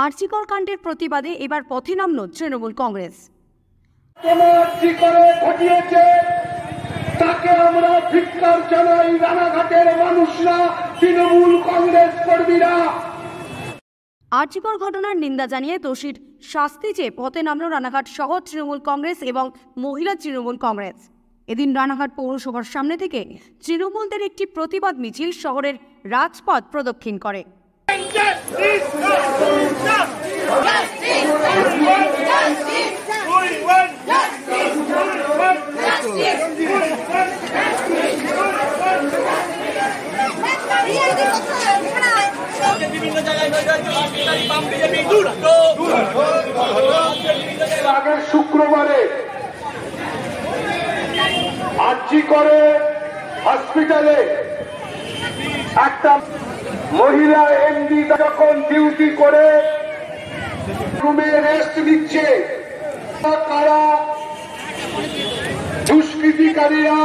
আরজিকর কাণ্ডের প্রতিবাদে এবার পথে নামল তৃণমূল কংগ্রেস। তাকে আমরা ধিক্কার জানাই। রানাঘাটের মানুষরা, তৃণমূল কংগ্রেস কর্মীরা। আরজিকর ঘটনার নিন্দা জানিয়ে দোষীর শাস্তি চেয়ে পথে নামল রানাঘাট শহর তৃণমূল কংগ্রেস এবং মহিলা তৃণমূল কংগ্রেস। এদিন রানাঘাট পৌরসভার সামনে থেকে তৃণমূলদের একটি প্রতিবাদ মিছিল শহরের রাজপথ প্রদক্ষিণ করে। আগের শুক্রবারে আরজিকরে হসপিটালে একটা মহিলা এমডি যখন ডিউটি করে রুমে রেস্ট নিচ্ছে, কারা দুষ্কৃতিকারীরা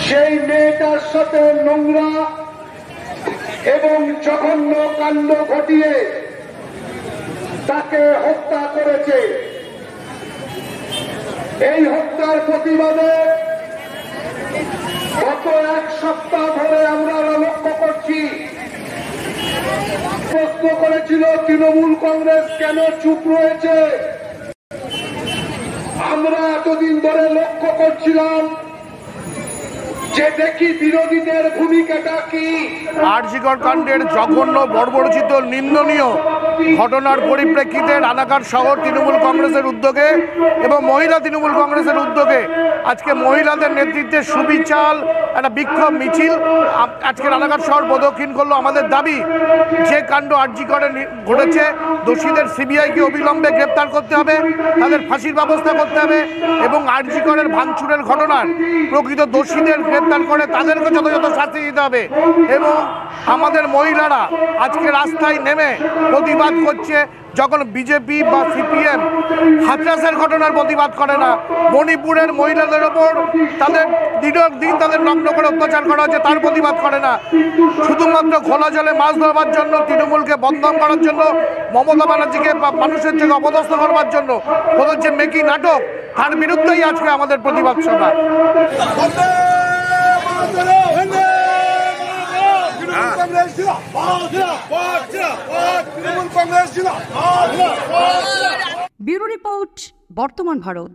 সেই মেয়েটার সাথে নোংরা এবং জঘন্য কাণ্ড ঘটিয়ে তাকে হত্যা করেছে। এই হত্যার প্রতিবাদে গত এক সপ্তাহ ধরে আমরা লক্ষ্য করছি। প্রশ্ন করেছিল তৃণমূল কংগ্রেস কেন চুপ রয়েছে। আমরা এতদিন ধরে লক্ষ্য করছিলাম যে দেখি বিরোধীদের ভূমিকাটা কি। আরজিকর কাণ্ডের জঘন্য, বর্বরচিত, নিন্দনীয় ঘটনার পরিপ্রেক্ষিতে রানাঘাট শহর তৃণমূল কংগ্রেসের উদ্যোগে এবং মহিলা তৃণমূল কংগ্রেসের উদ্যোগে আজকে মহিলাদের নেতৃত্বে সুবিচার একটা বিক্ষোভ মিছিল আজকে রানাঘাট শহর প্রদক্ষিণ করলো। আমাদের দাবি, যে কাণ্ড আরজিকরে ঘটেছে, দোষীদের সিবিআইকে অবিলম্বে গ্রেপ্তার করতে হবে, তাদের ফাঁসির ব্যবস্থা করতে হবে এবং আরজিকরের ভাঙচুরের ঘটনার প্রকৃত দোষীদের গ্রেপ্তার করে তাদেরকে যথাযথ শাস্তি দিতে হবে। এবং আমাদের মহিলারা আজকে রাস্তায় নেমে প্রতিবাদ করছে। যখন বিজেপি বা সিপিএম হাথরাসের ঘটনার প্রতিবাদ করে না, মণিপুরের মহিলাদের ওপর তাদের দিন তাদের নগ্ন করে অত্যাচার করা হচ্ছে তার প্রতিবাদ করে না, শুধুমাত্র খোলা জলে মাছ ধরবার জন্য, তৃণমূলকে বদনাম করার জন্য, মমতা ব্যানার্জিকে মানুষের থেকে অপদস্থ করবার জন্য হচ্ছে মেকি নাটক, তার বিরুদ্ধেই আজকে আমাদের প্রতিবাদ সভা। ব্যুরো রিপোর্ট, বর্তমান ভারত।